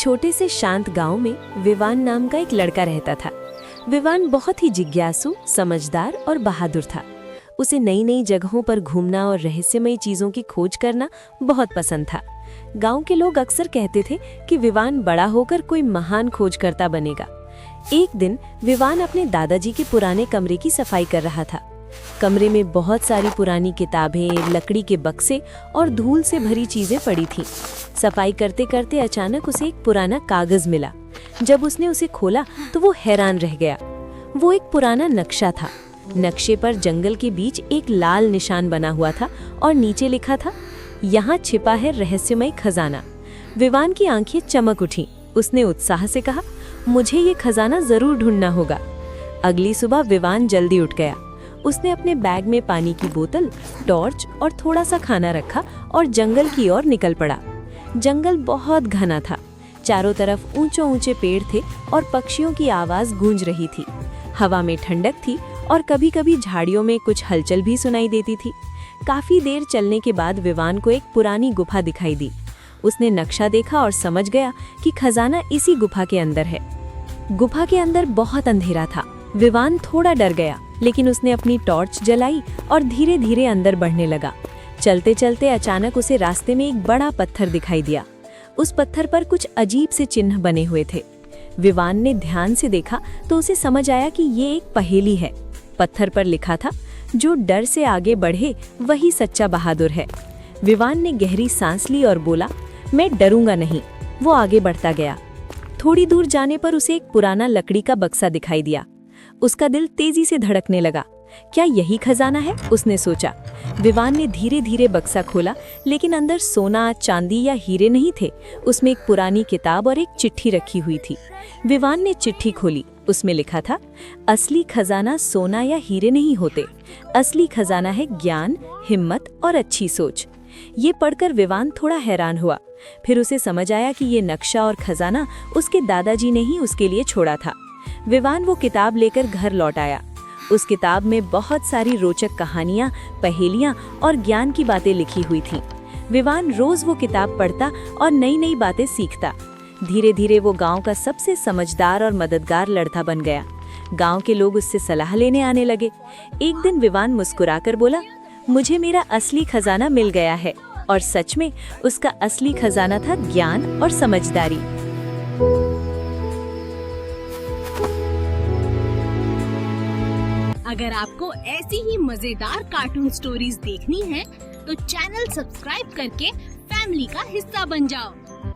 छोटे से शांत गांव में विवान नाम का एक लड़का रहता था। विवान बहुत ही जिज्ञासु, समझदार और बहादुर था। उसे नई नई जगहों पर घूमना और रहस्यमयी चीजों की खोज करना बहुत पसंद था। गांव के लोग अक्सर कहते थे कि विवान बड़ा होकर कोई महान खोजकर्ता बनेगा। एक दिन विवान अपने दादाजी के पुराने कमरे की सफाई कर रहा था। कमरे में बहुत सारी पुरानी किताबें, लकड़ी के बक्से और धूल से भरी चीजें पड़ी थीं। सफाई करते करते अचानक उसे एक पुराना कागज मिला। जब उसने उसे खोला तो वो हैरान रह गया। वो एक पुराना नक्शा था। नक्शे पर जंगल के बीच एक लाल निशान बना हुआ था और नीचे लिखा था, यहाँ छिपा है रहस्यमय खजाना। विवान की आंखें चमक उठीं। उसने उत्साह से कहा, मुझे ये खजाना जरूर ढूंढना होगा। अगली सुबह विवान जल्दी उठ गया। उसने अपने बैग में पानी की बोतल, टॉर्च और थोड़ा सा खाना रखा और जंगल की ओर निकल पड़ा। जंगल बहुत घना था। चारों तरफ ऊंचे पेड़ थे और पक्षियों की आवाज गूंज रही थी। हवा में ठंडक थी और कभी-कभी झाड़ियों में कुछ हलचल भी सुनाई देती थी। काफी देर चलने के बाद विवान को एक पुरानी गुफा दिखाई दी। उसने नक्शा देखा और समझ गया कि खजाना इसी गुफा के अंदर है। गुफा के अंदर बहुत अंधेरा था। विवान थोड़ा डर गया, लेकिन उसने अपनी टॉर्च जलाई और धीरे धीरे अंदर बढ़ने लगा। चलते चलते अचानक उसे रास्ते में एक बड़ा पत्थर दिखाई दिया। उस पत्थर पर कुछ अजीब से चिन्ह बने हुए थे। विवान ने ध्यान से देखा तो उसे समझ आया कि ये एक पहेली है। पत्थर पर लिखा था, जो डर से आगे बढ़े वही सच्चा बहादुर है। विवान ने गहरी सांस ली और बोला, मैं डरूंगा नहीं। वो आगे बढ़ता गया। थोड़ी दूर जाने पर उसे एक पुराना लकड़ी का बक्सा दिखाई दिया। उसका दिल तेजी से धड़कने लगा। क्या यही खजाना है? उसने सोचा। विवान ने धीरे धीरे बक्सा खोला, लेकिन अंदर सोना, चांदी या हीरे नहीं थे। उसमें एक पुरानी किताब और एक चिट्ठी रखी हुई थी। विवान ने चिट्ठी खोली। उसमें लिखा था, असली खजाना सोना या हीरे नहीं होते। असली खजाना है ज्ञान, हिम्मत और अच्छी सोच। ये पढ़कर विवान थोड़ा हैरान हुआ। फिर उसे समझ आया कि ये नक्शा और खजाना उसके दादाजी ने ही उसके लिए छोड़ा था। विवान वो किताब लेकर घर लौट आया। उस किताब में बहुत सारी रोचक कहानियां, पहेलियां और ज्ञान की बातें लिखी हुई थीं। विवान रोज वो किताब पढ़ता और नई नई बातें सीखता। धीरे धीरे वो गांव का सबसे समझदार और मददगार लड़का बन गया। गांव के लोग उससे सलाह लेने आने लगे। एक दिन विवान मुस्कुराकर बोला, मुझे मेरा असली खजाना मिल गया है। और सच में उसका असली खजाना था ज्ञान और समझदारी। अगर आपको ऐसी ही मजेदार कार्टून स्टोरीज देखनी है तो चैनल सब्सक्राइब करके फैमिली का हिस्सा बन जाओ।